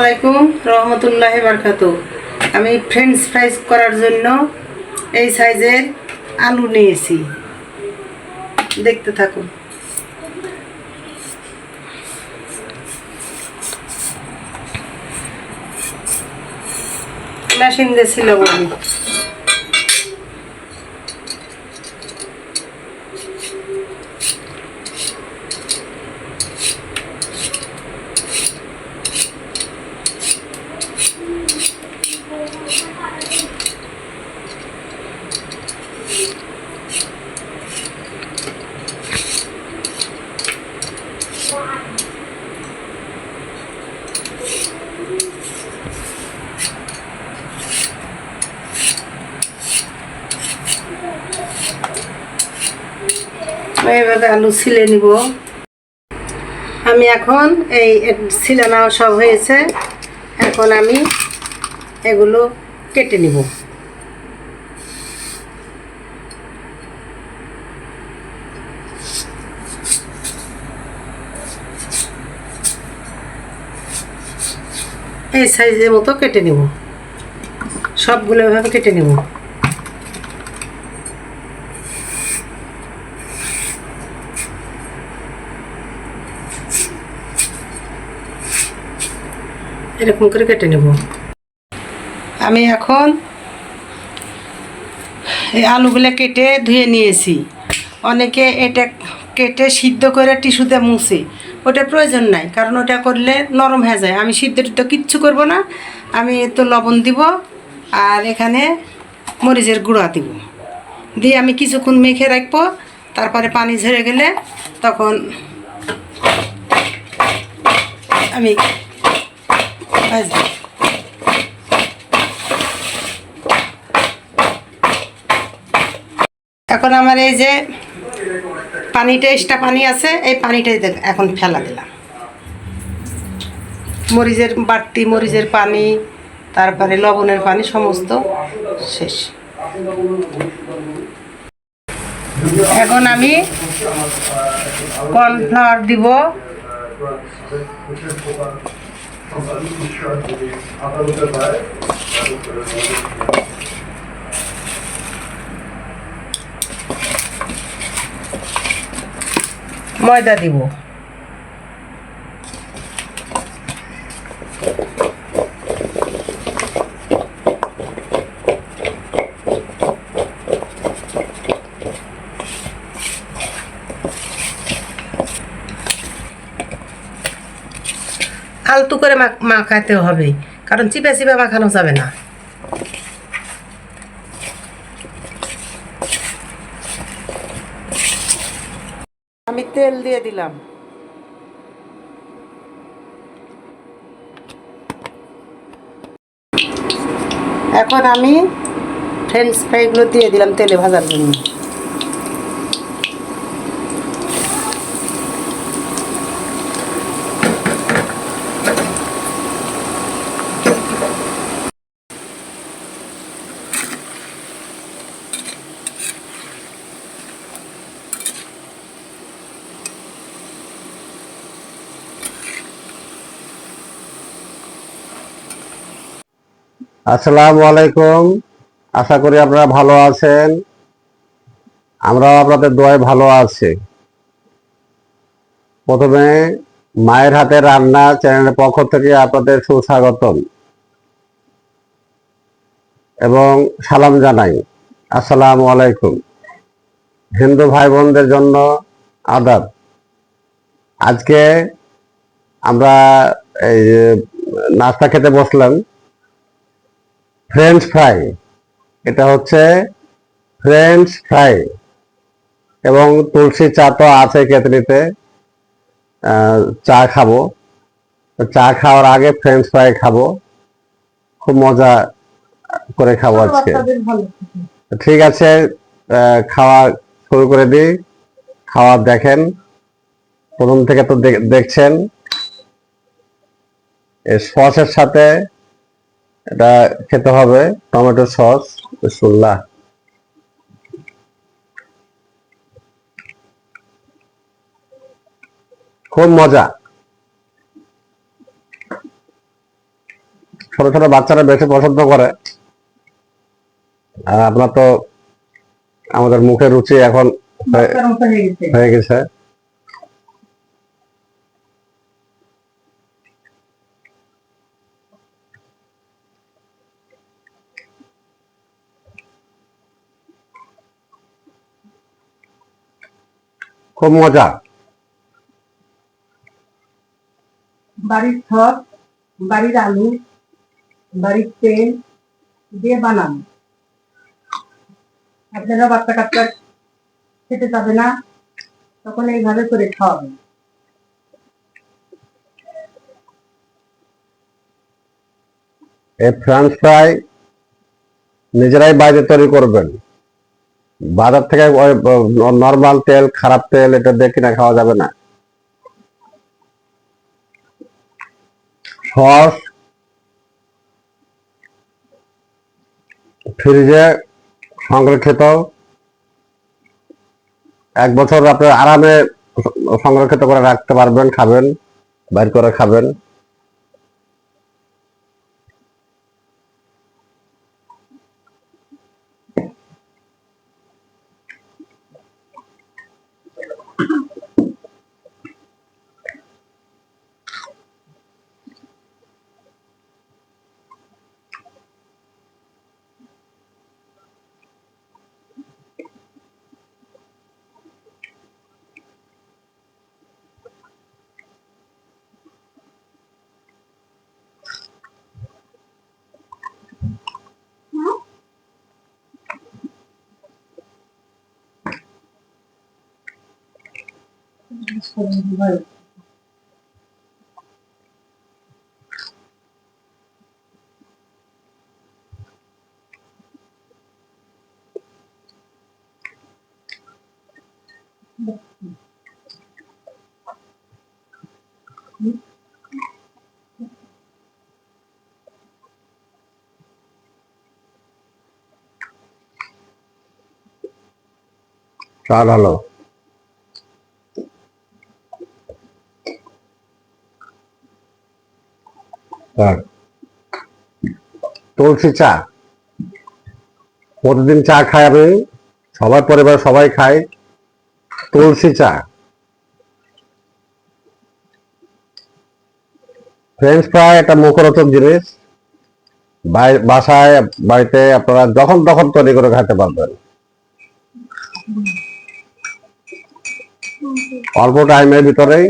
আলাইকুম রহমতুল্লাহি বারাকাতু। আমি ফ্রেঞ্চ ফ্রাইজ করার জন্য এই সাইজের আলু নিয়েছি, দেখতে থাকুন। মেশিন দিয়ে ছিল আমি। এইভাবে আলু ছিলে নিব আমি। এখন এই ছিলানো সব হয়েছে, এখন আমি এগুলো কেটে নিব। এই সাইজের মতো কেটে নিব, সবগুলো এভাবে কেটে নিব। এরকম করে কেটে নেব। আমি এখন এই আলুগুলো কেটে ধুয়ে নিয়েছি। অনেকে এটা কেটে সিদ্ধ করে টিস্যুতে মুছে, ওটা প্রয়োজন নাই, কারণ ওটা করলে নরম হয়ে যায়। আমি সিদ্ধ টিদ্ধ কিচ্ছু করব না। আমি তো লবণ দিব আর এখানে মরিচের গুঁড়া দিব, দিয়ে আমি কিছুক্ষণ মেখে রাখবো। তারপরে পানি ঝরে গেলে তখন আমি ভাজবো। এখন আমার এই যে পানিটা, এক্সট্রা পানি আছে, এই পানিটাই এখন ফেলা দিলাম। মরিচের বাড়তি, মরিচের পানি, তারপরে লবণের পানি সমস্ত শেষ। এখন আমি কর্নফ্লাওয়ার দিব, ময়দা দিব, আলতু করে মাখাতে হবে, কারণ চিপে চিপে মাখানো যাবে না। আমি তেল দিয়ে দিলাম। এখন আমি ফ্রেঞ্চ ফ্রাইগুলো দিয়ে দিলাম তেলে ভাজার জন্য। আসসালামু আলাইকুম। আশা করি আপনারা ভালো আছেন। আমরাও আপনাদের দোয়ায় ভালো আছি। প্রথমে মায়ের হাতের রান্না চ্যানেলের পক্ষ থেকে আপনাদের সুস্বাগতম এবং সালাম জানাই। আসসালামু আলাইকুম। হিন্দু ভাই বোনদের জন্য আদাব। আজকে আমরা এই নাস্তা খেতে বসলাম। ফ্রেঞ্চ ফ্রাই, এটা হচ্ছে ফ্রেঞ্চ ফ্রাই, এবং তুলসী চা তো আছে কেতলিতে। চা খাবো, চা খাওয়ার আগে ফ্রেঞ্চ ফ্রাই খাবো, খুব মজা করে খাবো আজকে। ঠিক আছে, খাওয়া শুরু করে দিই। খাওয়া দেখেন, প্রথম থেকে তো দেখছেন। সসের সাথে এটা খেতে হবে, টমেটো সস। বিসমিল্লাহ। খুব মজা। ছোট ছোট বাচ্চারা বেশি পছন্দ করে। আর আপনার তো আমাদের মুখের রুচি এখন হয়ে গেছে। খুব মজা। বাড়ির সব, বাড়ির আলু, বাড়ির তেল দিয়ে বানানো। আপনারা বাচ্চা কাচ্চা খেতে যাবে না, তখন এইভাবে করে খাওয়াবেন। এই ফ্রেঞ্চ ফ্রাই নিজেরাই বাইরে তৈরি করবেন। বাজার থেকে নর্মাল তেল, খারাপ তেল এটা দিয়ে কিনে খাওয়া যাবে না। সস ফ্রিজে সংরক্ষিত, 1 বছর আপনি আরামে সংরক্ষিত করে রাখতে পারবেন, খাবেন, বাইর করে খাবেন। স্বাদ হলো। তুলসী চা প্রতিদিন চা খাই আমি, সবার পরিবার সবাই খাই তুলসী চা। ফ্রেঞ্চ ফ্রাই একটা মুখরোচক জিনিস, বাসায় বাড়িতে আপনারা যখন তখন তৈরি করে খেতে পারবেন। অল্প টাইমের ভিতরেই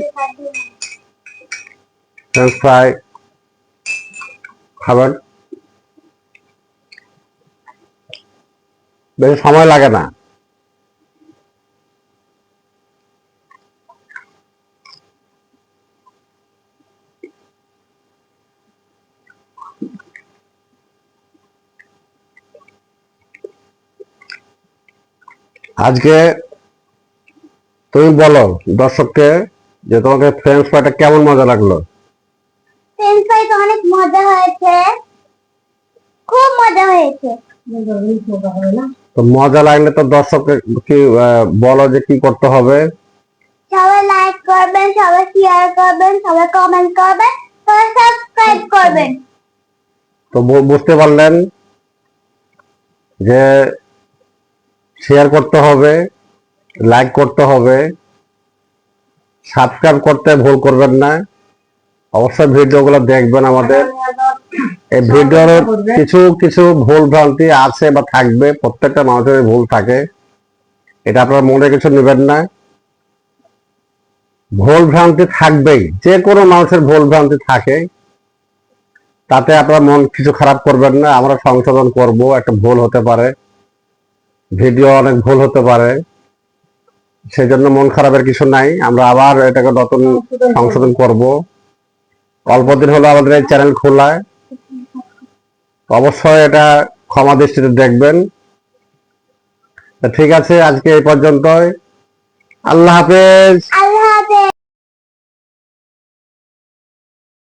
ফ্রেঞ্চ ফ্রাই খাবেন, বেশি সময় লাগে না। আজকে তুমি বলো দর্শককে যে তোমাকে ফ্রেঞ্চ ফ্রাইটা কেমন মজা লাগলো। ফ্রেঞ্চ ফ্রাই তো অনেক মজা হয়েছে, খুব মজা হয়েছে। তো মজা লাগলে তো দর্শককে কি বলো যে কি করতে হবে। সবাই লাইক করবেন, সবাই শেয়ার করবেন, সবাই কমেন্ট করবেন, সবাই সাবস্ক্রাইব করবেন। তো বুঝতে পারলেন যে শেয়ার করতে হবে, লাইক করতে হবে, সাবস্ক্রাইব করতে ভুল করবেন না। অবশ্যই ভিডিওগুলো দেখবেন আমাদের। এই ভিডিওর কিছু কিছু ভুল ভ্রান্তি আছে বা থাকবে, প্রত্যেকটা মানুষের ভুল থাকে, এটা আপনারা মনে কিছু নেবেন না। ভুল ভ্রান্তি থাকবেই, যে কোনো মানুষের ভুল ভ্রান্তি থাকে, তাতে আপনারা মন কিছু খারাপ করবেন না। আমরা সংশোধন করব, একটা ভুল হতে পারে, ভিডিও অনেক ভুল হতে পারে, সেই জন্য মন খারাপের কিছু নাই। আমরা আবার এটাকে নতুন সংশোধন করব। অল্প দিন হলো আমাদের এই চ্যানেল খোলায়, অবশ্যই এটা ক্ষমা দৃষ্টিতে দেখবেন। ঠিক আছে, আজকে এই পর্যন্তই। আল্লাহ হাফেজ।